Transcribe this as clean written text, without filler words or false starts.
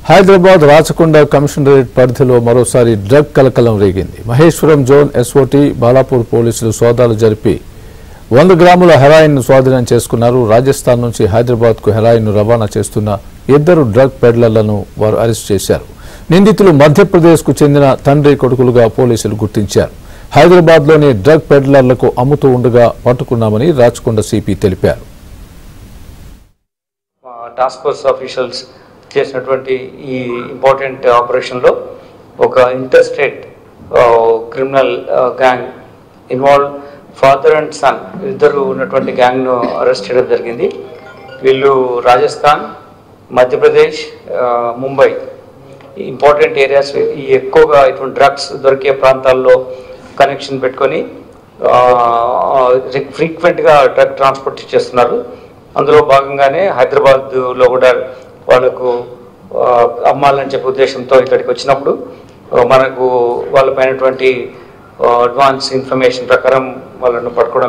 Hyderabad Rachakonda commissionerate పరిధిలో మరోసారి drug కలకలం రేగింది. మహేశ్వరం జోన్ ఎస్ఓటీ బాలాపూర్ పోలీసులు సోదాలు జరిపి 100 గ్రాముల హెరాయిన్ స్వాధీనం చేసుకున్నారు. రాజస్థాన్ నుంచి హైదరాబాద్ కు హెరాయిన్ రవాణా చేస్తున్న 2 డ్రగ్ పెడ్లర్లను వారు అరెస్ట్ చేశారు. నిందితులు మధ్యప్రదేశ్ కు చెందిన తండ్రి కొడుకులుగా పోలీసులు గుర్తించారు. హైదరాబాద్ లోని డ్రగ్ పెడ్లర్లకు అమ్ముతూ ఉండగా పట్టుకున్నామని రాచకొండ సిపి తెలిపారు. టాస్క్ ఫోర్స్ ఆఫీషియల్స్ చేసినటువంటి ఈ ఇంపార్టెంట్ ఆపరేషన్లో ఒక interstate criminal gang involve father and son ఇద్దరు ఉన్నటువంటి గ్యాంగ్ను అరెస్ట్ చేయడం జరిగింది. వీళ్ళు రాజస్థాన్, మధ్యప్రదేశ్, ముంబై ఇంపార్టెంట్ ఏరియాస్ ఈ ఎక్కువగా ఇటువంటి డ్రగ్స్ దొరికే ప్రాంతాల్లో కనెక్షన్ పెట్టుకొని ఫ్రీక్వెంట్గా డ్రగ్ ట్రాన్స్పోర్ట్ చేస్తున్నారు. అందులో భాగంగానే హైదరాబాద్లో కూడా వాళ్ళకు అమ్మాలని చెప్పే ఉద్దేశంతో ఇక్కడికి వచ్చినప్పుడు మనకు వాళ్ళపైనటువంటి అడ్వాన్స్ ఇన్ఫర్మేషన్ ప్రకారం వాళ్ళను పట్టుకోవడం